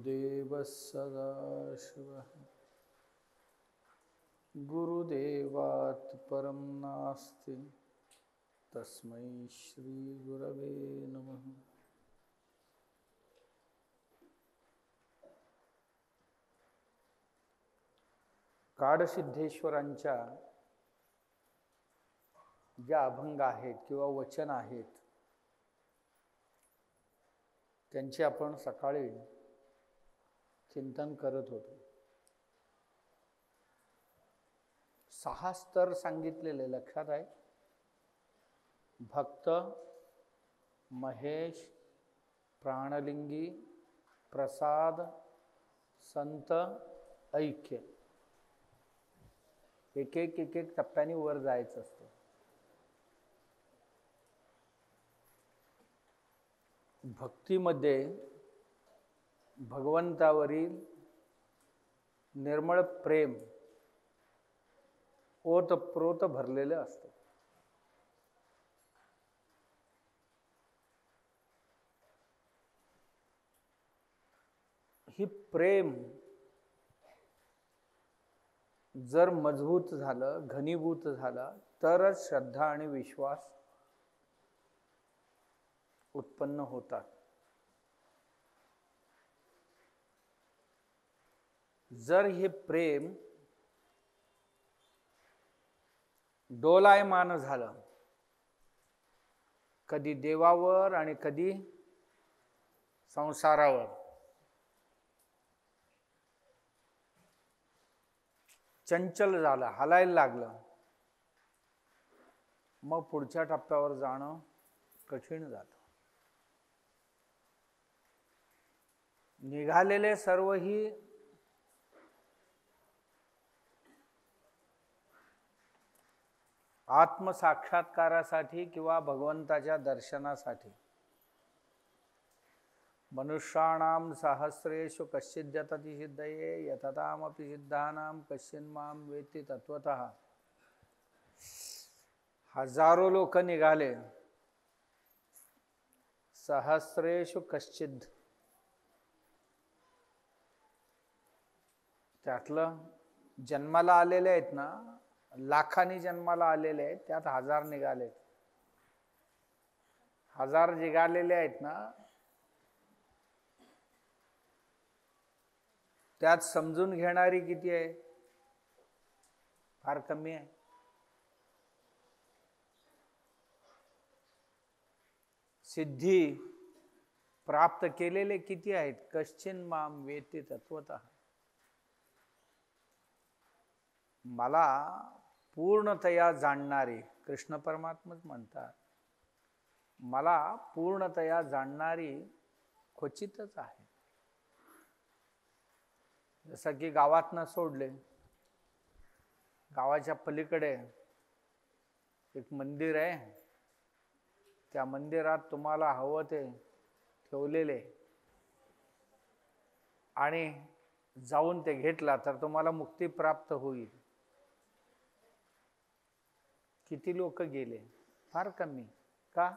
गुरुदेवः सदाशिवः गुरुदेवात् परं नास्ति तस्मै श्री गुरवे नमः। काडसिद्धेश्वरांच्या ज्या अभंग आहेत किंवा वचन आहेत त्यांचे आपण सकाळी चिंतन करत होतो। 6 स्तर सांगितलेले लक्षात आहे? भक्त, महेश, प्राणलिंगी, प्रसाद, संत, ऐक्य। एक एक टप्प्याने वर जायचं असतं। भक्तीमध्ये भगवंतावरील निर्मळ प्रेम ओतप्रोत भरलेलं असतं। ही प्रेम जर मजबूत झालं, घनीभूत झालं तरच श्रद्धा आणि विश्वास उत्पन्न होतात। जर हे प्रेम डोलायमान झालं, कधी देवावर आणि कधी संसारावर, चंचल झालं, हलायला लागलं, मग पुढच्या टप्प्यावर जाणं कठीण जातं। निघालेले सर्व ही आत्मसाक्षात्कारासाठी किंवा भगवंताच्या दर्शनासाठी। मनुष्याणाम सहस्रेषु कश्चिद् यतति सिद्धये यततामपि सिद्धानां कश्चिन् मां वेत्ति तत्वतः। हजारो लोक निघाले, सहस्रेषु कश्चिद्, त्यातलं जन्माला आलेले आहेत ना, लाखांनी जन्माला आलेले आहेत, त्यात 1000 निघाले। 1000 निघालेले आहेत ना, त्यात समजून घेणारी किती आहे? फार कमी आहे। सिद्धी प्राप्त केलेले किती आहेत? कश्चिन् मां वेत्ति तत्वतः। मला पूर्णतया जाणणारी, कृष्ण परमात्माच म्हणतात, मला पूर्णतया जाणणारी क्वचितच आहे। जसं की गावातनं सोडले, गावाच्या पलीकडे एक मंदिर आहे, त्या मंदिरात तुम्हाला हवं ते ठेवलेले आणि जाऊन ते घेतला तर तुम्हाला मुक्ती प्राप्त होईल। किती लोक गेले? फार कमी। का?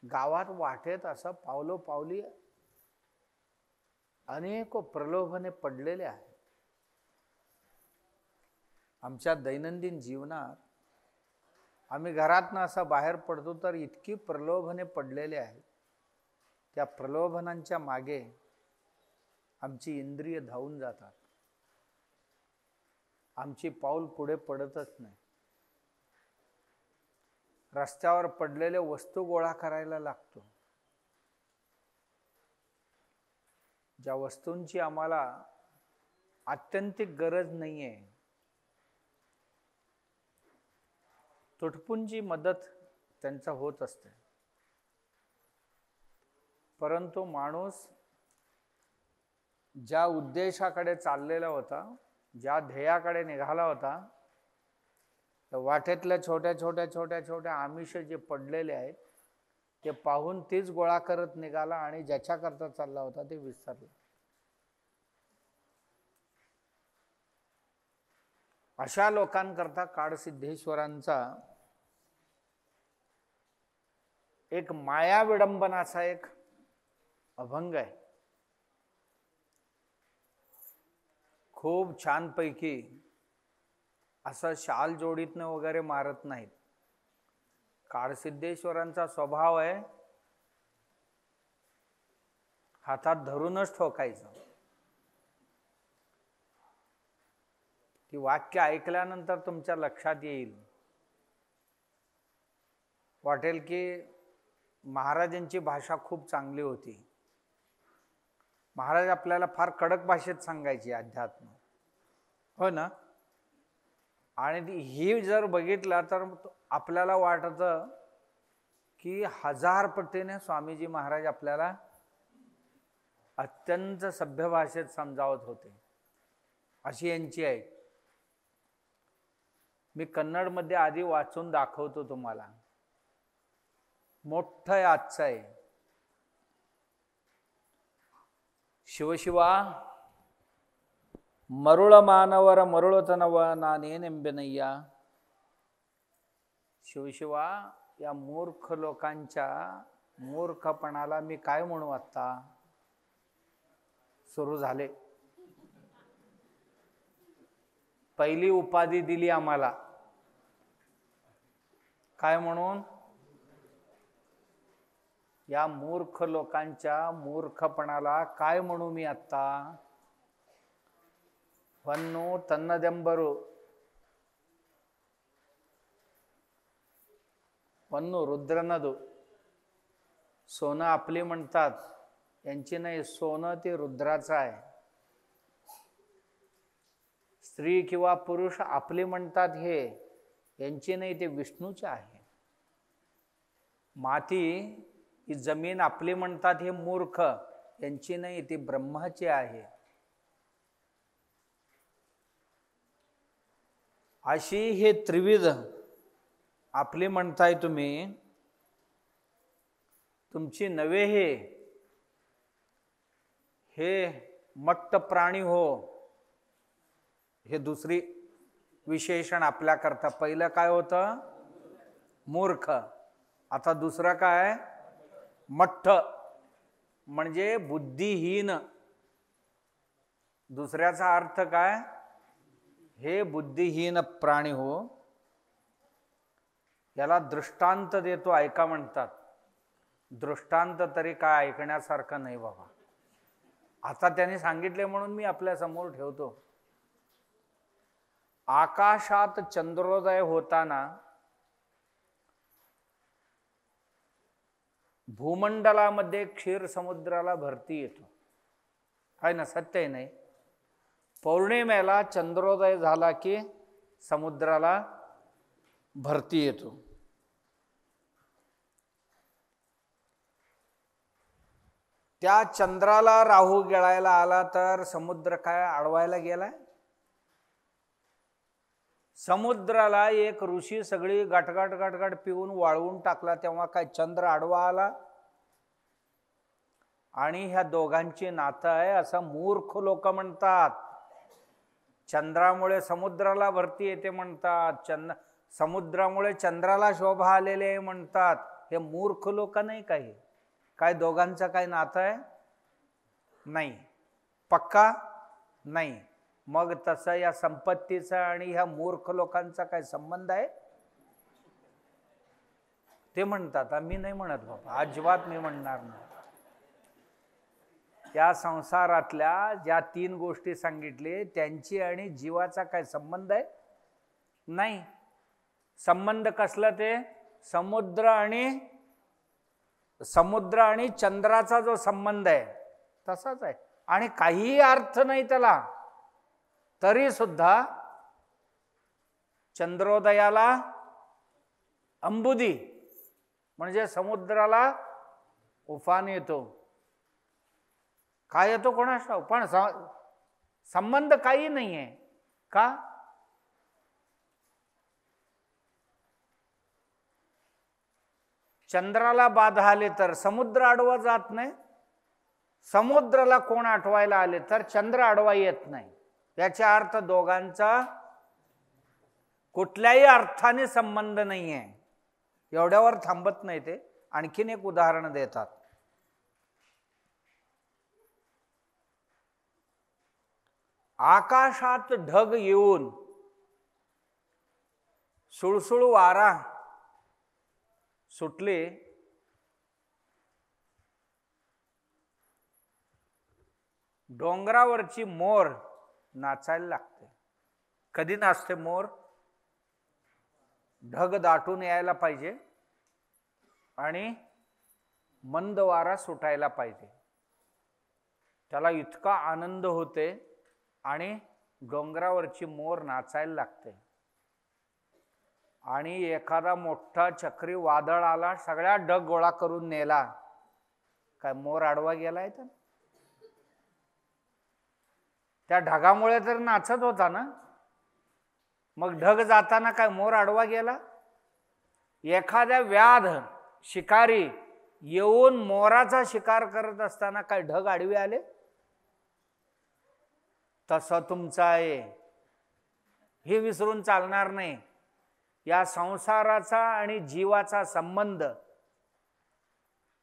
गावात वाटेत असं पावलोपावली अनेक प्रलोभने पडलेले आहेत। आमच्या दैनंदिन जीवनात आम्ही घरातनं असं बाहेर पडतो तर इतकी प्रलोभने पडलेले आहेत, त्या प्रलोभनांच्या मागे आमची इंद्रिय धावून जातात, आमची पाऊल पुढे पडतच नाही। रस्त्यावर पडलेले वस्तू गोळा करायला लागतो, ज्या वस्तूंची आम्हाला आत्यंतिक गरज नाहीये। तुटपुंजी मदत त्यांचा होत असते, परंतु माणूस ज्या उद्देशाकडे चाललेला होता, ज्या ध्येयाकडे निघाला होता, तर वाटेतल्या छोट्या छोट्या छोट्या छोट्या आमिष जे पडलेले आहेत ते पाहून तीच गोळा करत निघाला आणि ज्याच्याकरता चालला होता ते विसरला। अशा लोकांकरता काडसिद्धेश्वरांचा एक माया विडंबनाचा एक अभंग आहे। खूप छानपैकी असं शाल जोडीतनं वगैरे मारत नाहीत. काळसिद्धेश्वरांचा स्वभाव आहे हातात धरूनच ठोकायचं. ती वाक्य ऐकल्यानंतर तुमच्या लक्षात येईल, वाटेल की महाराजांची भाषा खूप चांगली होती. महाराज आपल्याला फार कडक भाषेत सांगायची अध्यात्म, हो ना. आणि ही जर बघितलं तर आपल्याला वाटतं की 1000 पटीने स्वामीजी महाराज आपल्याला अत्यंत सभ्य भाषेत समजावत होते, अशी यांची आहे. मी कन्नडमध्ये आधी वाचून दाखवतो तुम्हाला. मोठं आहे आजचं आहे. ಶಿವಶಿವ ಮರುಳ ಮಾನವರ ಮರುಳತನವ ನಾನೇನೆಂಬೆನಯ್ಯ. शिवशिव, या मूर्ख लोकांच्या मूर्खपणाला मी काय म्हणू आता. सुरू झाले. पहिली उपाधी दिली आम्हाला काय म्हणून. या मूर्ख लोकांच्या मूर्खपणाला काय म्हणू मी आता. वन्नु तन्नदೆಂಬರು वन्नु रुद्रनदु. सोनं आपली म्हणतात, यांची नाही. सोनं ते रुद्राचं आहे. स्त्री किंवा पुरुष आपली म्हणतात हे, यांची नाही, ते विष्णूचे आहे. माती ही जमीन आपली म्हणतात हे मूर्ख, यांची नाही, ती ब्रह्माची आहे. अशी हे त्रिविध आपली म्हणताय तुम्ही. तुमची नवे हे मट्ट प्राणी हो, हे दुसरी विशेषण आपल्या करता. पहिलं काय होतं, मूर्ख. आता दुसरं काय, मट्ट, म्हणजे बुद्धिहीन. दुसऱ्याचा अर्थ काय, हे बुद्धिहीन प्राणी हो. याला दृष्टांत देतो, ऐका म्हणतात. दृष्टांत तरी काय ऐकण्यासारखं नाही बाबा. आता त्यांनी सांगितले म्हणून मी आपल्या समोर ठेवतो. आकाशात चंद्रोदय होताना भूमंडलामध्ये क्षीर समुद्राला भरती येतो, आहे ना, सत्य आहे नाही. पौर्णिमेला चंद्रोदय झाला की समुद्राला भरती येतो. त्या चंद्राला राहू गिळायला आला तर समुद्र काय अडवायला गेलाय. समुद्राला एक ऋषी सगळी गाटगाट गाटगाट पिऊन वाळवून टाकला, तेव्हा काय चंद्र आडवा आला. आणि ह्या दोघांची नातं आहे असं मूर्ख लोक म्हणतात. चंद्रामुळे समुद्राला भरती येते म्हणतात, समुद्रामुळे चंद्राला शोभा आलेले म्हणतात. हे मूर्ख लोक नाही. काही काय दोघांचं काय नातं आहे नाही, पक्का नाही. मग तसं या संपत्तीचा आणि ह्या मूर्ख लोकांचा काय संबंध आहे ते म्हणतात. मी नाही म्हणत बाबा, अजिबात मी म्हणणार नाही. या संसारातल्या ज्या 3 गोष्टी सांगितले त्यांची आणि जीवाचा काय संबंध आहे नाही. संबंध कसला ते, समुद्र आणि चंद्राचा जो संबंध आहे तसाच आहे. आणि काहीही अर्थ नाही त्याला, तरी सुद्धा चंद्रोदयाला अंबुदी म्हणजे समुद्राला उफान येतो. काय येतो कोणास ठाऊक, पण संबंध काही नाही आहे का. चंद्राला बाधा आले तर समुद्र आडवा जात नाही, समुद्राला कोण आठवायला आले तर चंद्र आडवा येत नाही. याचा अर्थ दोघांचा कुठल्याही अर्थाने संबंध नाही आहे. एवढ्यावर थांबत नाही ते, आणखीन एक उदाहरण देतात. आकाशात ढग येऊन सुळसुळ वारा सुटले, डोंगरावरची मोर नाचायला लागते. कधी नाचते मोर? ढग दाटून यायला पाहिजे आणि मंद वारा सुटायला पाहिजे. त्याला इतका आनंद होते आणि डोंगरावरची मोर नाचायला लागते. आणि एखादा मोठा चक्री वादळ आला, सगळ्या ढग गोळा करून नेला, काय मोर आडवा गेलाय? तर त्या ढगामुळे तर नाचत होता ना. मग ढग जाताना काय मोर आडवा गेला? एखाद्या व्याध शिकारी येऊन मोराचा शिकार करत असताना काय ढग आडवे आले? तसं तुमचं आहे, हे विसरून चालणार नाही. या संसाराचा आणि जीवाचा संबंध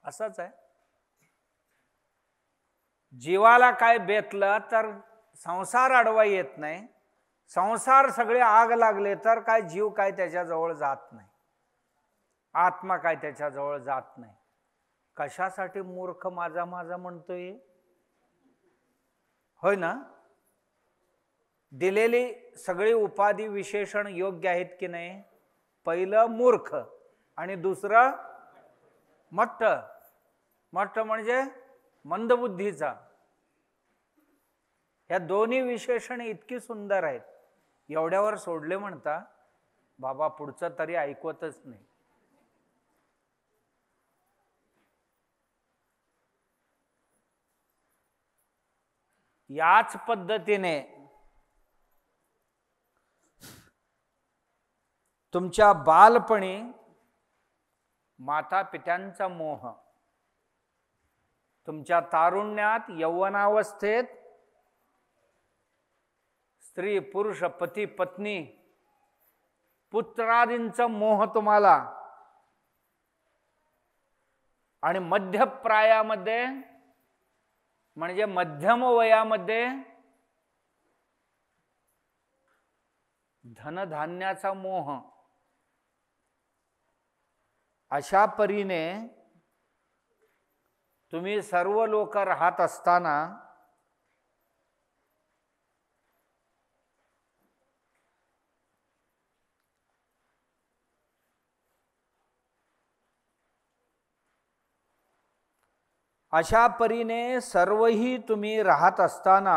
असाच आहे. जीवाला काय बेतलं तर संसार आडवा येत नाही. संसार सगळे आग लागले तर काय जीव काय त्याच्याजवळ जात नाही, आत्मा काय त्याच्याजवळ जात नाही. कशासाठी मूर्ख माझा माझा म्हणतोय? होय ना? दिलेली सगळी उपाधी विशेषण योग्य आहेत की नाही? पहिलं मूर्ख आणि दुसरं मट्ट. मट्ट म्हणजे मंदबुद्धीचा. ह्या दोन्ही विशेषणे इतकी सुंदर आहेत, एवढ्यावर सोडले म्हणता बाबा पुढचं तरी ऐकवतच नाही. याच पद्धतीने तुमच्या बालपणी माता पित्यांचा मोह, तुमच्या तारुण्यात यौवनावस्थेत स्त्री पुरुष पती पत्नी पुत्रादींचा मोह तुम्हाला, आणि मध्यप्रायामध्ये म्हणजे मध्यम वयामध्ये धनधान्याचा मोह. अशा परीने तुम्ही सर्व लोक राहत असताना अशा परीने सर्वही तुम्ही राहत असताना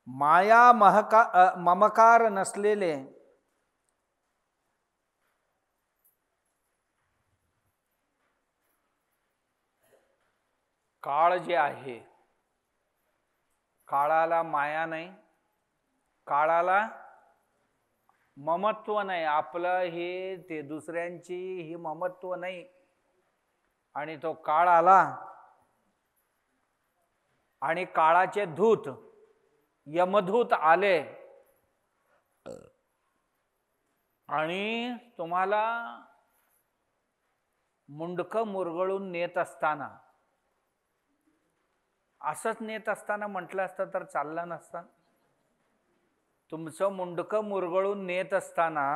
माया ममकार नसलेले काळ जे आहे, काळाला माया नाही, काळाला ममत्व नाही. आपलं हे ते दुसऱ्यांची ही ममत्व नाही. आणि तो काळ आला आणि काळाचे दूत यमदूत आले आणि तुम्हाला मुंडकं मुरगळून नेत असताना, असंच नेत असताना म्हटलं असतं तर चाललं नसतं. तुमचं मुंडकं मुरगळून नेत असताना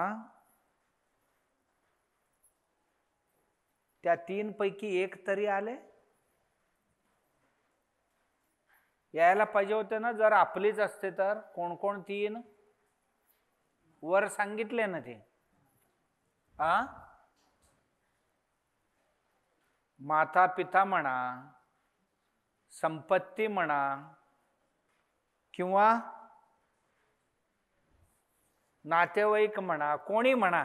त्या 3 पैकी एक तरी आले? यायला पाहिजे होते ना. जर आपलीच असते तर कोण कोण 3? वर सांगितले ना ते. माता पिता म्हणा, संपत्ती म्हणा, किंवा नातेवाईक म्हणा, कोणी म्हणा,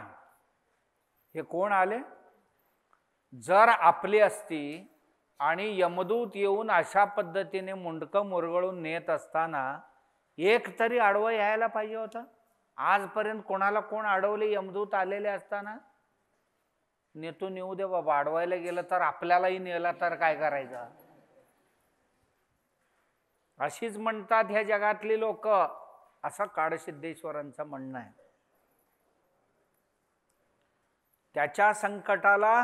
हे कोण आले? जर आपली असती आणि यमदूत येऊन अशा पद्धतीने मुंडकं मुरगळून नेत असताना एक तरी आडवं यायला पाहिजे होतं. आजपर्यंत कोणाला कोण अडवले यमदूत आलेले असताना? नेतून येऊ दे बाबा, अडवायला गेलं तर आपल्यालाही नेला तर काय करायचं? अशीच म्हणतात ह्या जगातली लोक, असं काळसिद्धेश्वरांचं म्हणणं आहे. त्याच्या संकटाला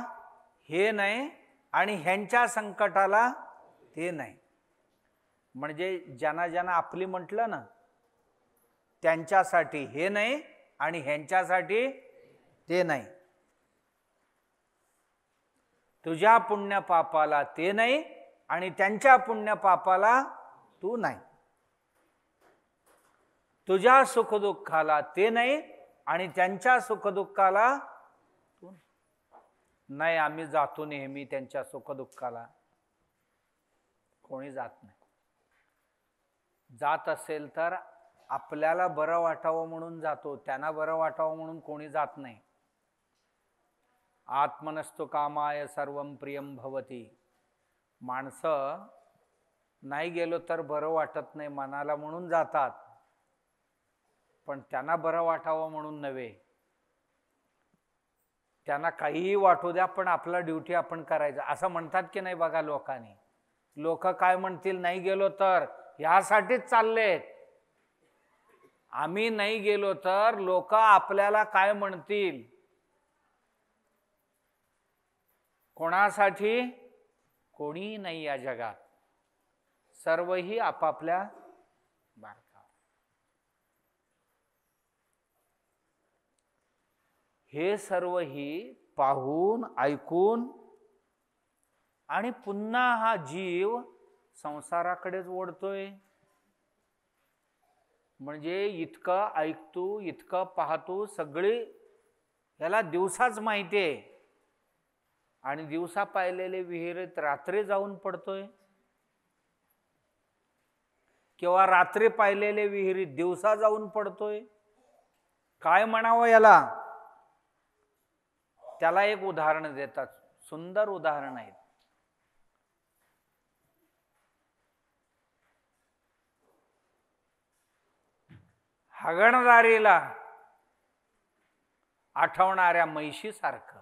हे नाही आणि ह्यांच्या संकटाला ते नाही. म्हणजे ज्यांना ज्यांना आपली म्हटलं ना त्यांच्यासाठी हे नाही आणि ह्यांच्यासाठी ते नाही. तुझ्या पुण्य पापाला ते नाही आणि त्यांच्या पुण्य पापाला तू नाही. तुझ्या सुखदुःखाला ते नाही आणि त्यांच्या सुखदुःखाला तू नाही. आम्ही जातो नेहमी त्यांच्या सुखदुःखाला. कोणी जात नाही. जात असेल तर आपल्याला बरं वाटावं म्हणून जातो, त्यांना बरं वाटावं म्हणून कोणी जात नाही. आत्मनस्तु कामाय सर्वं प्रियं भवती. माणसं नाही गेलो तर बरं वाटत नाही मनाला म्हणून जातात, पण त्यांना बरं वाटावं म्हणून नव्हे. त्यांना काहीही वाटू द्या पण आपला ड्युटी आपण करायचं असं म्हणतात की नाही बघा लोकांनी. लोक काय म्हणतील नाही गेलो तर, ह्यासाठीच चाललेत. आम्ही नाही गेलो तर लोक आपल्याला काय म्हणतील. कोणासाठी? कोणी नाही या जगात, सर्वही आपापल्या मार्गावर. हे सर्वही पाहून ऐकून आणि पुन्हा हा जीव संसाराकडेच ओढतोय. म्हणजे इतकं ऐकतो, इतकं पाहतो, सगळी याला दिवसाच माहिती आहे आणि दिवसा पाहिलेले विहिरीत रात्री जाऊन पडतोय किंवा रात्री पाहिलेले विहिरीत दिवसा जाऊन पडतोय. काय म्हणावं याला? त्याला एक उदाहरण देतात, सुंदर उदाहरण आहे. हागणदारीला आठवणाऱ्या म्हैशीसारखं.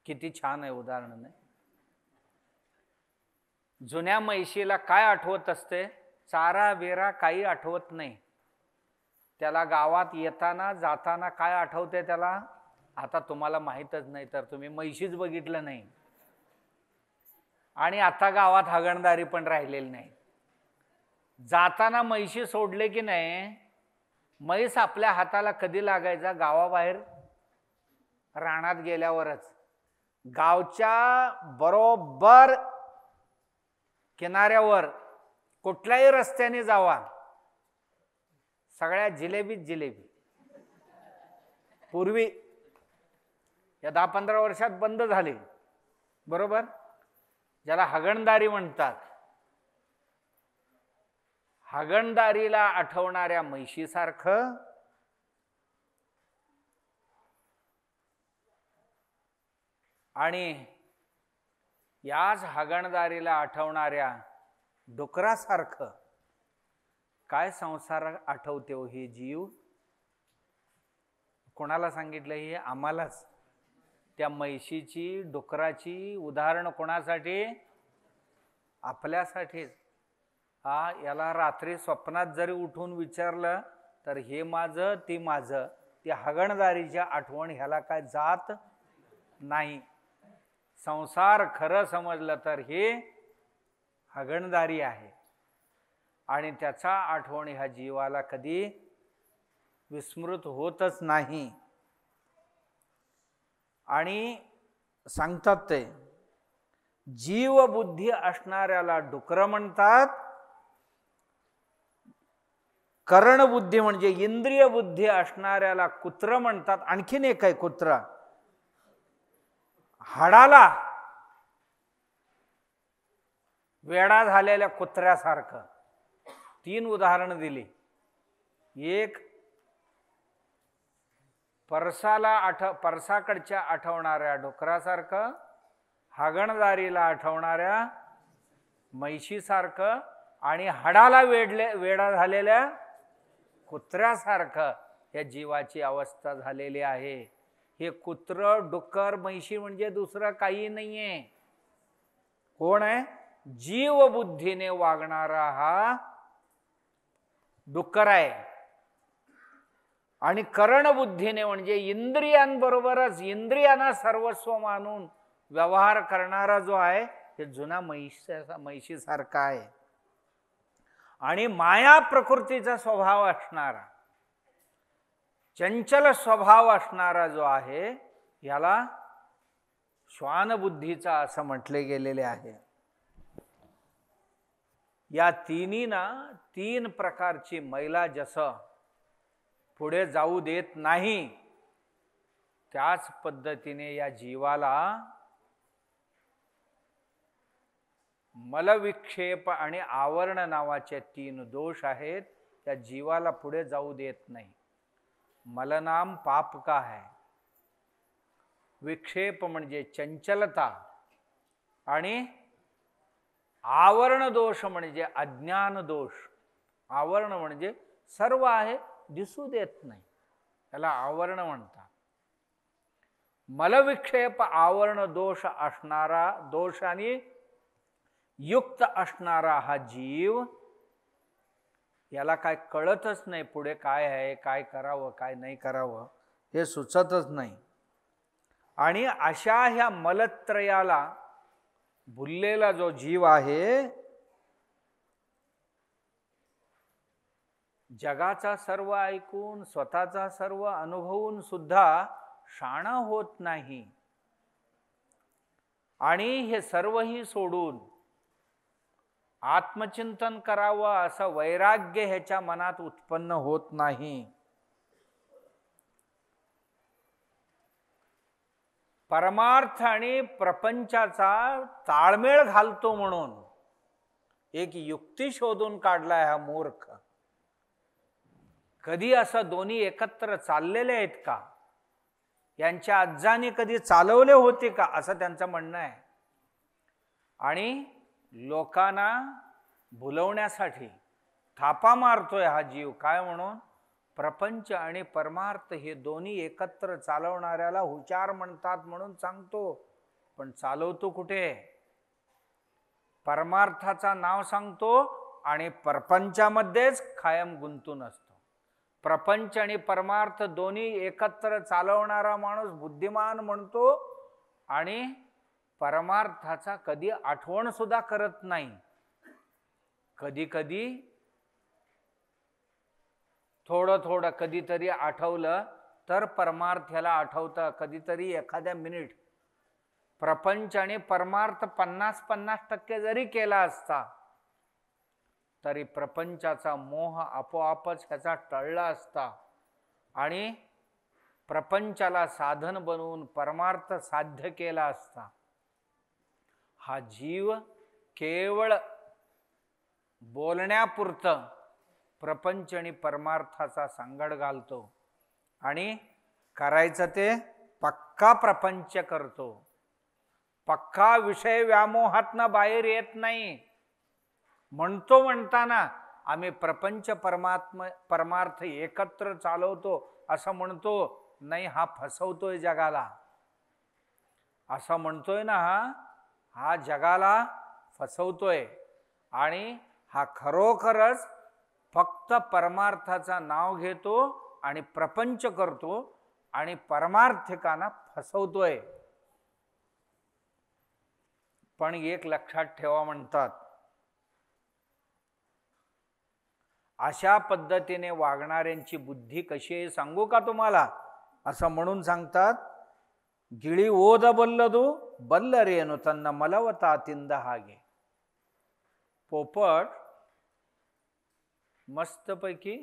किती छान आहे उदाहरण नाही? जुन्या म्हैशीला काय आठवत असते? चारा बेरा काही आठवत नाही. त्याला गावात येताना जाताना काय आठवते त्याला? आता तुम्हाला माहीतच नाही तर तुम्ही म्हैशीच बघितलं नाही. आणि आता गावात हागणदारी पण राहिलेली नाही. जाताना म्हैशी सोडले की नाही, म्हैस आपल्या हाताला कधी लागायचा? गावाबाहेर रानात गेल्यावरच. गावच्या बरोबर किनाऱ्यावर कुठल्याही रस्त्याने जावा, सगळ्या जिलेबीच जिलेबी. पूर्वी या 10-15 वर्षात बंद झाली, बरोबर, ज्याला हागणदारी म्हणतात. हागणदारीला आठवणाऱ्या म्हैशीसारखं आणि याच हागणदारीला आठवणाऱ्या डुकरासारखं काय संसार आठवते हो हे जीव? कोणाला सांगितलं हे? आम्हालाच. त्या म्हैशीची डुकराची उदाहरण कोणासाठी? आपल्यासाठीच. याला रात्री स्वप्नात जरी उठून विचारलं तर हे माझं ते माझं, ती हागणदारीच्या आठवण ह्याला काय जात नाही. संसार खरं समजलं तर हे हागणदारी आहे आणि त्याचा आठवण ह्या जीवाला कधी विस्मृत होतच नाही. आणि सांगतात ते जीव बुद्धी असणाऱ्याला डुकर म्हणतात, कर्ण बुद्धी म्हणजे इंद्रिय बुद्धी असणाऱ्याला कुत्र म्हणतात. आणखीन एक आहे कुत्र, हाडाला वेडा झालेल्या कुत्र्यासारखं. 3 उदाहरणं दिली. एक परसाकडच्या आठवणाऱ्या डुकरासारखं, हागणदारीला आठवणाऱ्या म्हैशीसारखं आणि हाडाला वेडा झालेल्या कुत्र्यासारखं या जीवाची अवस्था झालेली आहे. हे कुत्र डुक्कर म्हैशी म्हणजे दुसरं काही नाहीये. कोण आहे? जीव बुद्धीने वागणारा हा डुक्कर आहे. आणि कर्ण बुद्धीने म्हणजे इंद्रियांबरोबरच इंद्रियांना सर्वस्व मानून व्यवहार करणारा जो आहे ते जुना म्हैशीसारखा आहे. आणि माया प्रकृतीचा स्वभाव असणारा, चंचल स्वभाव असणारा जो आहे याला श्वानबुद्धीचा असं म्हटले गेलेले आहे. या तिन्ही ना तीन प्रकारची मैला जसं पुढे जाऊ देत नाही, त्याच पद्धतीने या जीवाला मलविक्षेप आणि आवरण नावाचे तीन दोष आहेत, त्या जीवाला पुढे जाऊ देत नाही. मलनाम पाप का है, विक्षेप म्हणजे चंचलता आणि आवरण दोष म्हणजे अज्ञान दोष. आवरण म्हणजे सर्व आहे दिसू देत नाही, त्याला आवरण म्हणतात. मलविक्षेप आवरण दोष असणारा, दोषाने युक्त असणारा हा जीव, याला काय कळतच नाही पुढे काय आहे, काय करावं काय नाही करावं हे सुचतच नाही. आणि अशा ह्या मलत्रयाला भुललेला जो जीव आहे, जगाचा सर्व ऐकून स्वतःचा सर्व अनुभवून सुद्धा शाणा होत नाही. आणि हे सर्वही सोडून आत्मचिंतन करावं असं वैराग्य ह्याच्या मनात उत्पन्न होत नाही. परमार्थ आणि प्रपंचाचा ताळमेळ घालतो म्हणून एक युक्ती शोधून काढलाय हा मूर्ख. कधी असं दोन्ही एकत्र चाललेले आहेत का? यांच्या आज्जांनी कधी चालवले होते का, असं त्यांचं म्हणणं आहे. आणि लोकांना भुलवण्यासाठी थापा मारतोय हा जीव. काय म्हणून? प्रपंच आणि परमार्थ हे दोन्ही एकत्र चालवणाऱ्याला हुशार म्हणतात म्हणून सांगतो. पण चालवतो कुठे? परमार्थाचा नाव सांगतो आणि प्रपंचामध्येच कायम गुंतून असतो. प्रपंच आणि परमार्थ दोन्ही एकत्र चालवणारा माणूस बुद्धिमान म्हणतो आणि परमार्थाचा कधी आठवण सुद्धा करत नाही. कधी कधी थोडं थोडं कधीतरी आठवलं तर परमार्थाला आठवतं, कधीतरी एखाद्या मिनिट. प्रपंच आणि परमार्थ 50-50% जरी केला असता तरी प्रपंचाचा मोह आपोआपच ह्याचा टळला असता आणि प्रपंचाला साधन बनवून परमार्थ साध्य केला असता. हा जीव केवळ बोलण्यापुरतं प्रपंच आणि परमार्थाचा सांगड घालतो आणि करायचं ते पक्का प्रपंच करतो. पक्का विषय व्यामोहातनं बाहेर येत नाही. म्हणतो म्हणताना आम्ही प्रपंच परमार्थ एकत्र चालवतो असं म्हणतो, नाही हा फसवतोय जगाला. असं म्हणतोय ना, हा जगाला फसवतोय. आणि हा खरोखरच फक्त परमार्थाचा नाव घेतो आणि प्रपंच करतो आणि परमार्थिकांना फसवतोय. पण एक लक्षात ठेवा म्हणतात, अशा पद्धतीने वागणाऱ्यांची बुद्धी कशी आहे सांगू का तुम्हाला? असं म्हणून सांगतात, गिळी ओद बल्लदू बल्लरेनु तन्न मलवता तिंद हागे. पोपट मस्तपैकी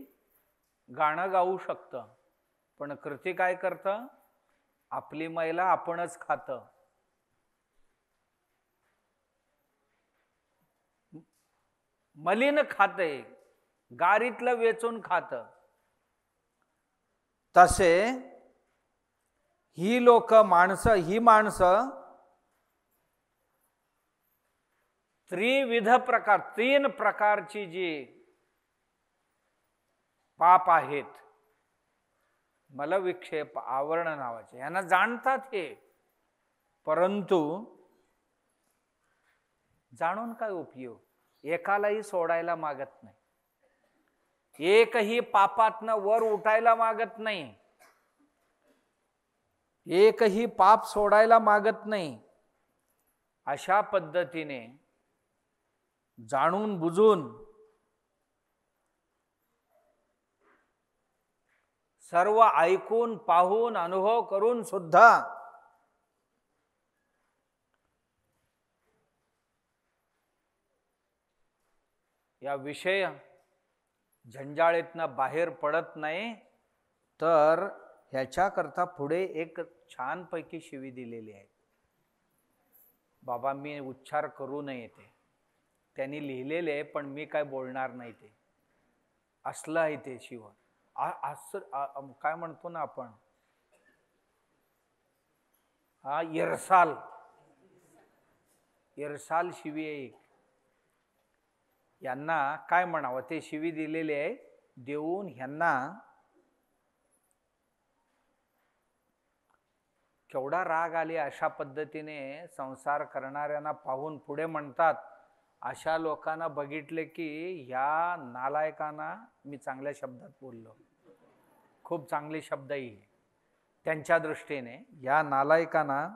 गाणं गाऊ शकतं, पण कृती काय करतं? आपली मैला आपणच खातं. मलिन खाते, गारीतलं वेचून खातं. तसे ही लोक माणसं, ही माणसं त्रिविध प्रकार, 3 प्रकारची जी पाप आहेत, मलविक्षेप आवरण नावाचे, यांना जाणतात हे. परंतु जाणून काय उपयोग? एकालाही सोडायला मागत नाही. एकही पापातनं वर उठायला मागत नाही. एकही पाप सोडायला मागत नाही. अशा पद्धतीने जाणून बुजून सर्व ऐकून पाहून अनुभव करून सुद्धा या विषय झंझाळीतनं बाहेर पडत नाही, तर ह्याच्याकरता पुढे एक छानपैकी शिवी दिलेली आहे. बाबा मी उच्चार करू नये ते, त्यांनी लिहिलेले आहे, पण मी काय बोलणार नाही ते. असलं आहे ते शिव. असं काय म्हणतो ना आपण, हा इरसाल इरसाल शिवी आहे. यांना काय म्हणावं ते शिवी दिलेले आहे देऊन. ह्यांना केवढा राग आले अशा पद्धतीने संसार करणाऱ्यांना पाहून पुढे म्हणतात, अशा लोकांना बघितले की ह्या नालायकांना मी चांगल्या शब्दात बोललो. खूप चांगले शब्दही त्यांच्या दृष्टीने. या नालायकांना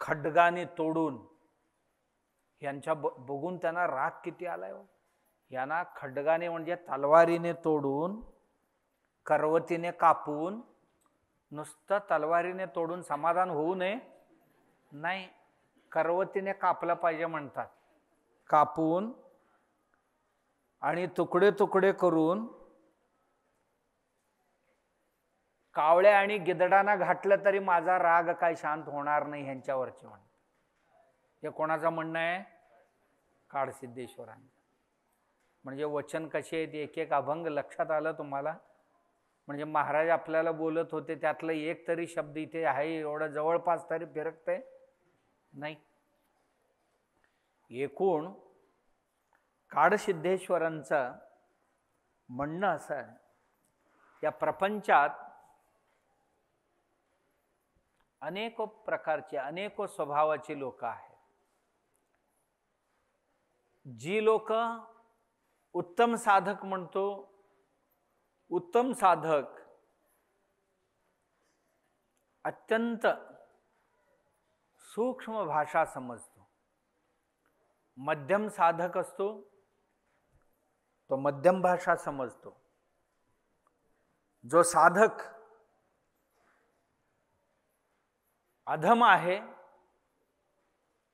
खड्गाने तोडून, यांच्या बघून त्यांना राग किती आलाय. यांना खड्गाने म्हणजे तलवारीने तोडून, करवतीने कापून. नुसतं तलवारीने तोडून समाधान होऊ नये, नाही, करवतीने कापलं पाहिजे म्हणतात. कापून आणि तुकडे तुकडे करून कावळ्या आणि गिधडांना घातलं तरी माझा राग काय शांत होणार नाही ह्यांच्यावरचे म्हणतात. हे कोणाचं म्हणणं आहे? काळसिद्धेश्वरांचं. म्हणजे वचन कसे आहेत, एक एक अभंग लक्षात आलं तुम्हाला. म्हणजे महाराज आपल्याला बोलत होते त्यातलं एक तरी शब्द इथे आहे एवढं जवळपास तरी फिरकते नाही. एकूण काळसिद्धेश्वरांचं म्हणणं असं आहे, या प्रपंचात अनेक प्रकारचे अनेक स्वभावाची लोक आहेत. जी लोक उत्तम साधक म्हणतो, उत्तम साधक अत्यंत सूक्ष्म भाषा समजतो. मध्यम साधक असतो तो मध्यम भाषा समजतो. जो साधक अधम आहे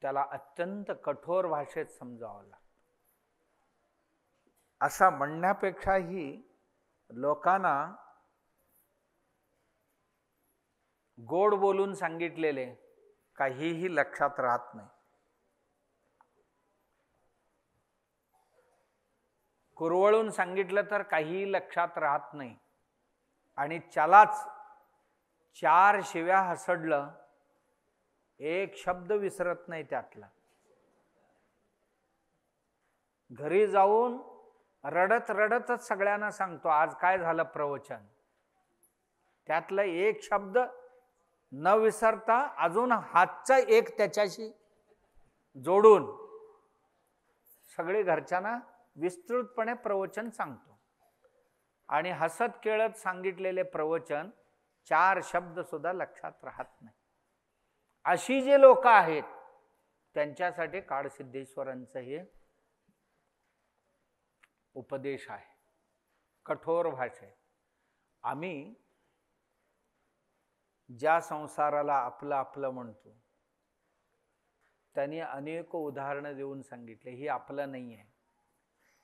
त्याला अत्यंत कठोर भाषेत समजावं लागतं. असा म्हणण्यापेक्षाही लोकांना गोड बोलून सांगितलेले काहीही लक्षात राहत नाही. कुरवळून सांगितलं तर काहीही लक्षात राहत नाही. आणि त्यालाच चार शिव्या हसडलं, एक शब्द विसरत नाही त्यातला. घरी जाऊन रडत रडतच सगळ्यांना सांगतो आज काय झालं प्रवचन. त्यातला एक शब्द न विसरता अजून हातचा एक त्याच्याशी जोडून सगळे घरच्यांना विस्तृतपणे प्रवचन सांगतो. आणि हसत खेळत सांगितलेले प्रवचन चार शब्द सुद्धा लक्षात राहत नाही. अशी जे लोक आहेत त्यांच्यासाठी काळसिद्धेश्वरांचं हे उपदेश आहे, कठोर भाषे. आम्ही ज्या संसाराला आपलं आपलं म्हणतो त्यांनी अनेक उदाहरणं देऊन सांगितले ही आपलं नाही आहे.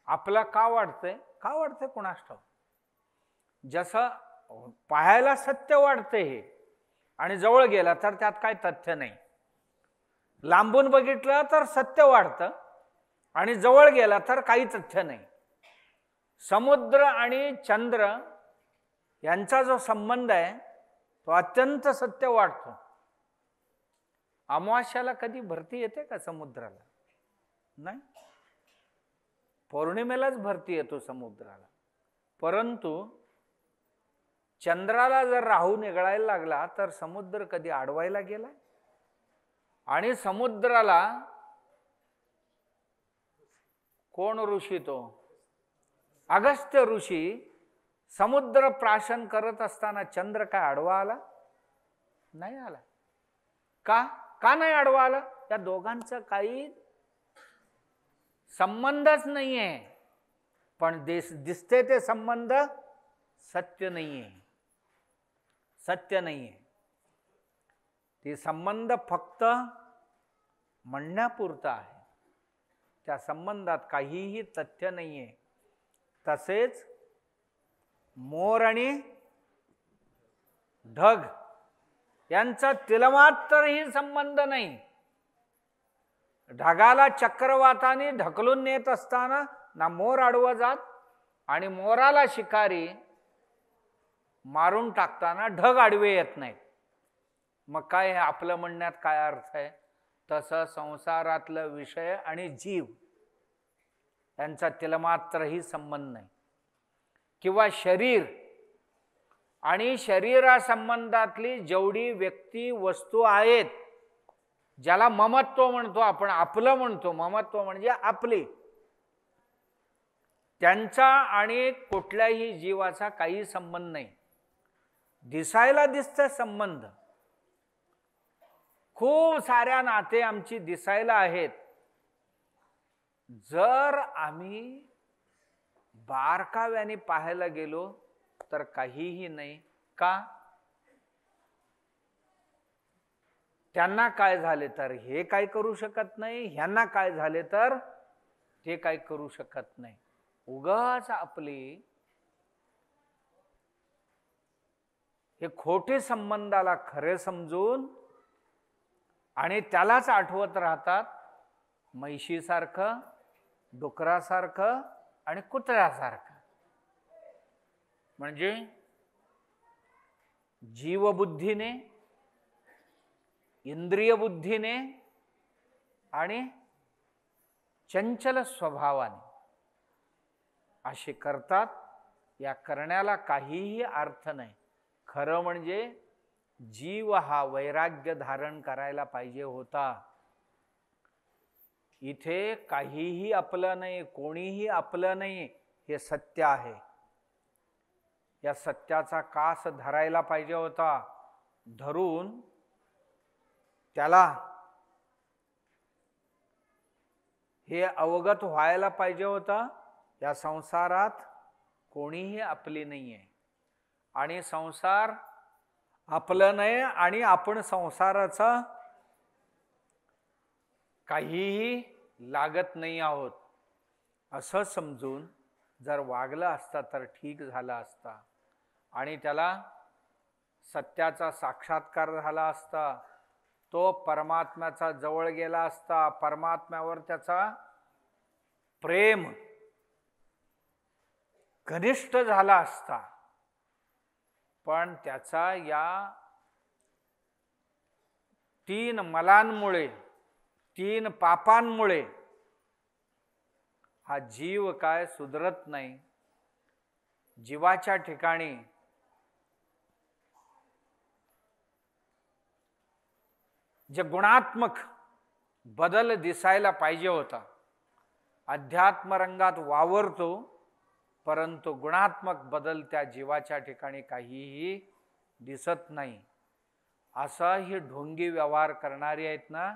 आपलं का वाटतंय, का वाटतंय कुणास ठाऊक. जसं पाहायला सत्य वाटते हे, आणि जवळ गेला तर त्यात काय तथ्य नाही. लांबून बघितलं तर सत्य वाटतं आणि जवळ गेला तर काही तथ्य नाही. समुद्र आणि चंद्र यांचा जो संबंध आहे तो अत्यंत सत्य वाटतो. अमावास्याला कधी भरती येते का समुद्राला? नाही. पौर्णिमेलाच भरती येतो समुद्राला. परंतु चंद्राला जर राहू निघायला लागला तर समुद्र कधी अडवायला गेला? आणि समुद्राला कोण ऋषी? तो अगस्त्य ऋषी समुद्र प्राशन करत असताना चंद्र काय आडवा आला? नाही आला. का? का नाही आडवा आला? त्या दोघांचा काही संबंधच नाहीये. पण दिसते ते संबंध सत्य नाहीये, सत्य नाहीये. ते संबंध फक्त म्हणण्यापुरता आहे. त्या संबंधात काहीही तथ्य नाहीये. तसेच मोर आणि ढग यांचा तिलमात्रही संबंध नाही. ढगाला चक्रवाताने ढकलून नेत असताना ना मोर आडवं जात आणि मोराला शिकारी मारून टाकताना ढग आडवे येत नाहीत. मग काय आपलं म्हणण्यात काय अर्थ आहे? तसं संसारातलं विषय आणि जीव यांचा तिलमात्रही संबंध नाही. किंवा शरीर आणि शरीरासंबंधातली जेवढी व्यक्ती वस्तू आहेत, ज्याला ममत्व म्हणतो आपण, आपलं म्हणतो, ममत्व म्हणजे आपली, त्यांचा आणि कुठल्याही जीवाचा काही संबंध नाही. दिसायला दिसतं संबंध, खूप साऱ्या नाते आमची दिसायला आहेत. जर आम्ही बारकाव्याने पाहायला गेलो तर काहीही नाही. का? त्यांना काय झाले तर हे काय करू शकत नाही, ह्यांना काय झाले तर ते काय करू शकत नाही. उगाच आपली हे खोटे संबंधाला खरे समजून आणि त्यालाच आठवत राहतात. म्हैशीसारखं, डुकरासारखं आणि कुत्र्यासारखं. म्हणजे जीवबुद्धीने, इंद्रिय बुद्धीने आणि चंचल स्वभावाने असे करतात. या करण्याला काहीही अर्थ नाही. खरं म्हणजे जीव हा वैराग्य धारण करायला पाहिजे होता. इथे काहीही आपलं नाही, कोणीही आपलं नाही, हे सत्य आहे. या सत्याचा कास धरायला पाहिजे होता. धरून त्याला हे अवगत व्हायला पाहिजे होतं, या संसारात कोणीही आपली नाहीये आणि संसार आपलं नाही आणि आपण संसाराचा काहीही लागत नाही आहोत असं समजून जर वागलं असता तर ठीक झालं असता आणि त्याला सत्याचा साक्षात्कार झाला असता. तो परमात्म्याचा जवळ गेला असता, परमात्म्यावर त्याचा प्रेम घनिष्ठ झाला असता. पण त्याचा या 3 मलांमुळे, 3 पापांमुळे हा जीव काय सुधरत नाही. जीवाच्या ठिकाणी जे गुणात्मक बदल दिसायला पाहिजे होता, अध्यात्म रंगात वावरतो, परंतु गुणात्मक बदल त्या जीवाच्या ठिकाणी काहीही दिसत नाही. असं ही ढोंगी व्यवहार करणारी आहेत ना,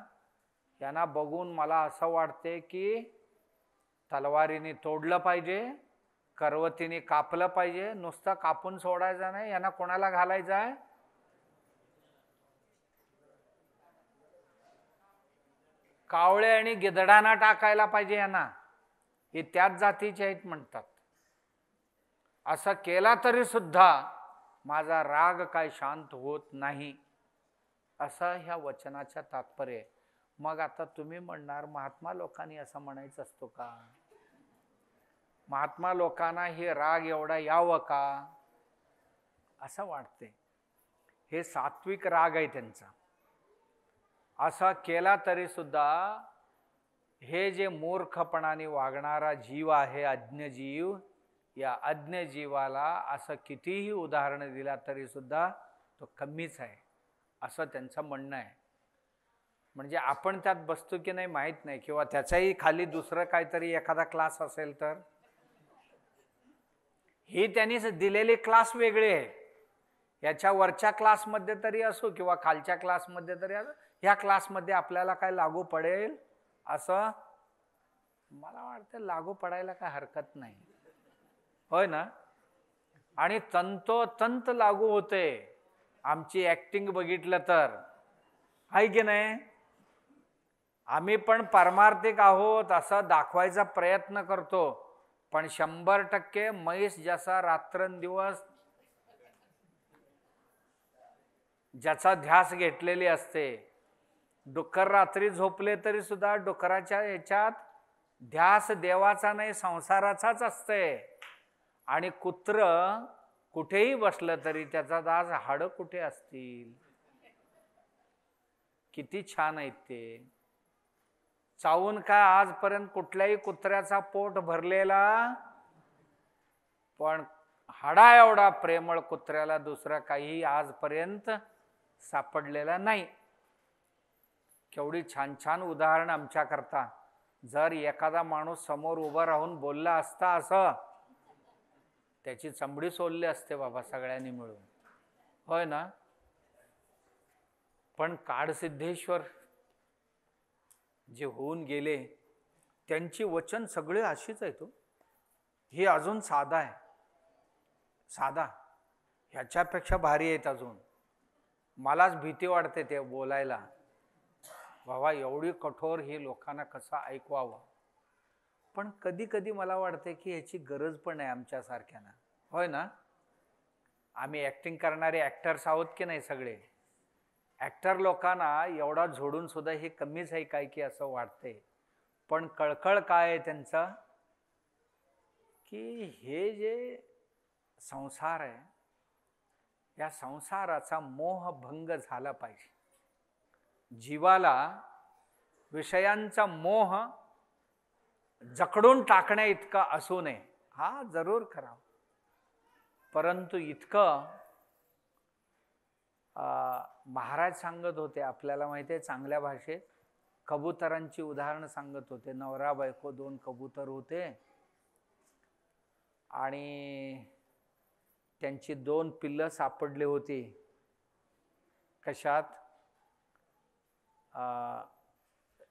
यांना बघून मला असं वाटते की तलवारीने तोडलं पाहिजे, करवतीने कापलं पाहिजे. नुसतं कापून सोडायचं नाही, यांना कोणाला घालायचं आहे? कावळे आणि गिधडांना टाकायला पाहिजे यांना. हे त्याच जातीचे आहेत म्हणतात. असं केला तरी सुद्धा माझा राग काय शांत होत नाही, असं ह्या वचनाचं तात्पर्य आहे. मग आता तुम्ही म्हणणार महात्मा लोकांनी असं म्हणायचं असतो का? महात्मा लोकांना हे राग एवढा यावं का असं वाटते. हे सात्विक राग आहे त्यांचा. असा केला तरी सुद्धा हे जे मूर्खपणाने वागणारा जीव आहे, अज्ञ जीव, या अज्ञ जीवाला असं कितीही उदाहरण दिला तरी सुद्धा तो कमीच आहे असं त्यांचं म्हणणं आहे. म्हणजे आपण त्यात बसतो की नाही माहीत नाही, किंवा त्याच्याही खाली दुसरं काहीतरी एखादा क्लास असेल तर. ही त्यांनी दिलेले क्लास वेगळे आहे. याच्या वरच्या क्लासमध्ये तरी असो किंवा खालच्या क्लासमध्ये तरी असो, ह्या क्लासमध्ये आपल्याला काय लागू पडेल असं मला वाटतं. लागू पडायला काय हरकत नाही. होय ना? आणि तंतोतंत लागू होते आमची ऍक्टिंग बघितलं तर, आहे की नाही? आम्ही पण पारमार्थिक आहोत असं दाखवायचा प्रयत्न करतो, पण 100% म्हैस जसा रात्रंदिवस ज्याचा ध्यास घेतलेली असते, डुक्कर रात्री झोपले तरी सुद्धा डुकराच्या याच्यात ध्यास देवाचा नाही संसाराचाच असते, आणि कुत्र कुठेही बसलं तरी त्याचा ध्यास हाडं कुठे असतील. किती छान आहेत ते. चावून काय आजपर्यंत कुठल्याही कुत्र्याचा पोट भरलेला, पण हाडा एवढा प्रेमळ कुत्र्याला दुसरा काही आजपर्यंत सापडलेला नाही. केवढी छान छान उदाहरण आमच्या करता. जर एखादा माणूस समोर उभा राहून बोलला असता असं, त्याची चमडी सोलली असते बाबा सगळ्यांनी मिळून, होय ना? पण काडसिद्धेश्वर जे होऊन गेले त्यांची वचन सगळे अशीच आहेत. हे अजून साधा आहे, साधा ह्याच्यापेक्षा भारी आहेत अजून. मलाच भीती वाटते ते बोलायला, बाबा एवढी कठोर हे लोकांना कसं ऐकवावं. पण कधी कधी मला वाटते की ह्याची गरज पण आहे आमच्यासारख्यांना, होय ना? आम्ही ऍक्टिंग करणारे ऍक्टर्स आहोत की नाही? सगळे ऍक्टर लोकांना एवढा झोडून सुद्धा हे कमीच आहे काय की असं वाटते. पण कळकळ काय आहे त्यांचा, की हे जे संसार आहे या संसाराचा मोहभंग झाला पाहिजे. जीवाला विषयांचा मोह जकडून टाकण्या इतका असू नये. हा जरूर करावा, परंतु इतकं महाराज सांगत होते आपल्याला माहिती आहे चांगल्या भाषेत, कबुतरांची उदाहरण सांगत होते. नवरा बायको 2 कबूतर होते आणि त्यांची 2 पिल्लं सापडली होती. कशात?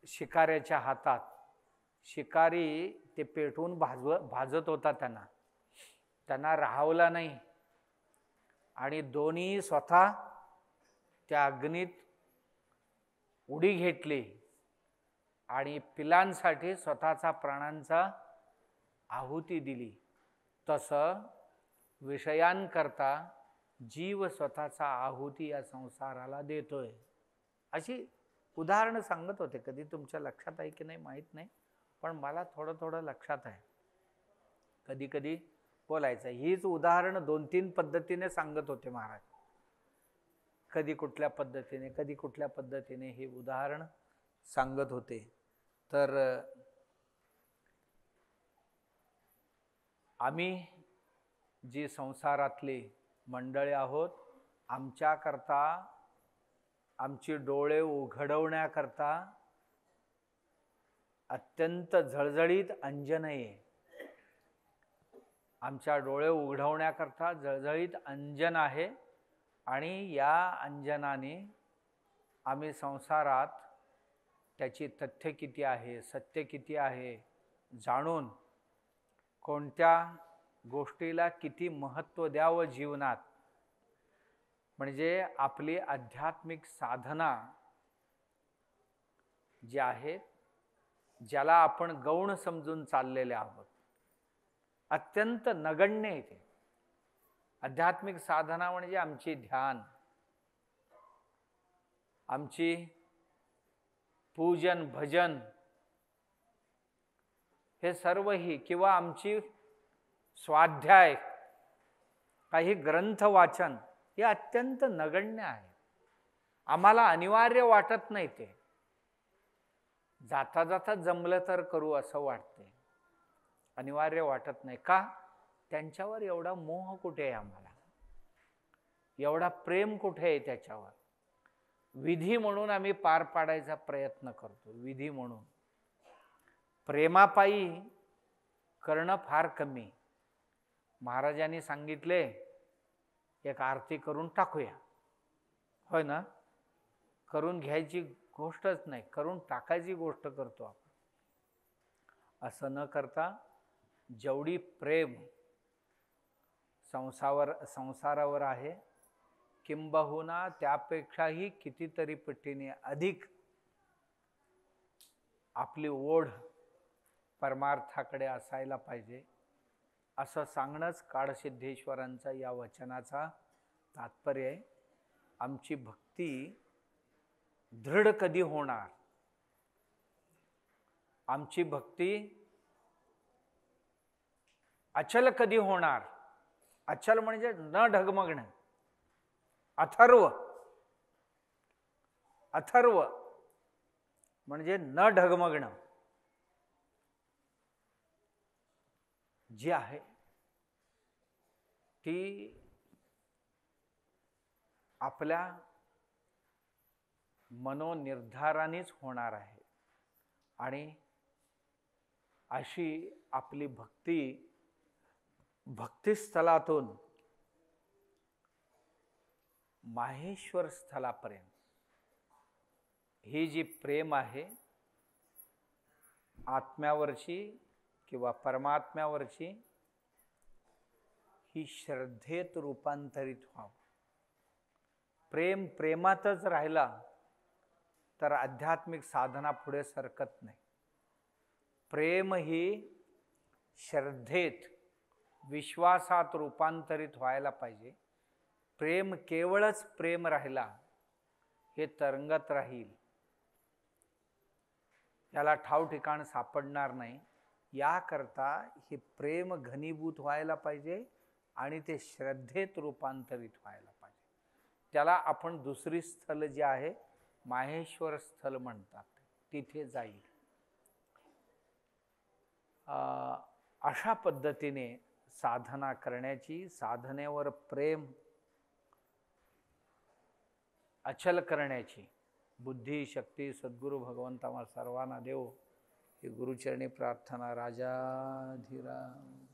शिकाऱ्याच्या हातात. शिकारी ते पेटवून भाजत होता, त्यांना राहावला नाही, आणि दोन्ही स्वतः त्या अग्नीत उडी घेतली आणि पिलांसाठी स्वतःचा प्राणांचा आहुती दिली. तसं विषयांकरता जीव स्वतःचा आहुती या संसाराला देतोय. अशी उदाहरणं सांगत होते. कधी तुमच्या लक्षात आहे की नाही माहीत नाही, पण मला थोडं थोडं लक्षात आहे. कधी कधी बोलायचं. हीच उदाहरणं 2-3 पद्धतीने सांगत होते महाराज. कधी कुठल्या पद्धतीने, कधी कुठल्या पद्धतीने हे उदाहरण सांगत होते. तर आम्ही जी संसारातली मंडळी आहोत, आमच्याकरता आमची डोळे उघडवण्याकरता अत्यंत झळझळीत अंजन आहे. आमच्या डोळे उघडवण्याकरता झळझळीत अंजन आहे, आणि या अंजनाने आम्ही संसारात त्याची तथ्य किती आहे, सत्य किती आहे जाणून कोणत्या गोष्टीला किती महत्त्व द्यावं जीवनात, म्हणजे आपली आध्यात्मिक साधना जी आहे, ज्याला आपण गौण समजून चाललेले आहोत, अत्यंत नगण्य आहे ते. आध्यात्मिक साधना म्हणजे आमची ध्यान, आमची पूजन भजन, हे सर्वही, किंवा आमची स्वाध्याय, काही ग्रंथ वाचन, हे अत्यंत नगण्य आहे. आम्हाला अनिवार्य वाटत नाही ते. जाता जाता जमलं तर करू असं वाटते, अनिवार्य वाटत नाही. का? त्यांच्यावर एवढा मोह कुठे आहे आम्हाला, एवढा प्रेम कुठे आहे त्याच्यावर. विधी म्हणून आम्ही पार पाडायचा प्रयत्न करतो, विधी म्हणून. प्रेमापायी करणं फार कमी. महाराजांनी सांगितले एक आरती करून टाकूया, होय ना? करून घ्यायची गोष्टच नाही, करून टाकायची गोष्ट करतो आपण. असं न करता जेवढी प्रेम संसारावर आहे, किंबहुना त्यापेक्षाही कितीतरी पटीने अधिक आपली ओढ परमार्थाकडे असायला पाहिजे, असं सांगणंच काळसिद्धेश्वरांचा या वचनाचा तात्पर्य आहे. आमची भक्ती दृढ कधी होणार, आमची भक्ती अचल कधी होणार? अचल म्हणजे न ढगमगणं, अथर्व. अथर्व म्हणजे न ढगमगणं. जी आहे ती आपल्या मनोनिर्धारानेच होणार आहे. आणि अशी आपली भक्तिस्थलातून माहेश्वर स्थलापर्यंत ही जी प्रेम आहे, आत्म्यावरची किंवा परमात्म्यावरची, ही श्रद्धेत रूपांतरित व्हावं. प्रेम प्रेमातच राहिला तर आध्यात्मिक साधना पुढे सरकत नाही. प्रेम ही श्रद्धेत, विश्वासात रूपांतरित व्हायला पाहिजे. प्रेम केवळच प्रेम राहिला हे तरंगत राहील, याला ठाव ठिकाण सापडणार नाही. याकरता हे प्रेम घनीभूत व्हायला पाहिजे आणि ते श्रद्धेत रूपांतरित व्हायला पाहिजे. त्याला आपण दुसरी स्थल जे आहे माहेश्वर स्थल म्हणतात, तिथे जाईल. अशा पद्धतीने साधना करण्याची, साधनेवर प्रेम अचल करण्याची बुद्धी शक्ती सद्गुरु भगवंता सर्वांना देव ही गुरुचरणी प्रार्थना. राजाधिराज.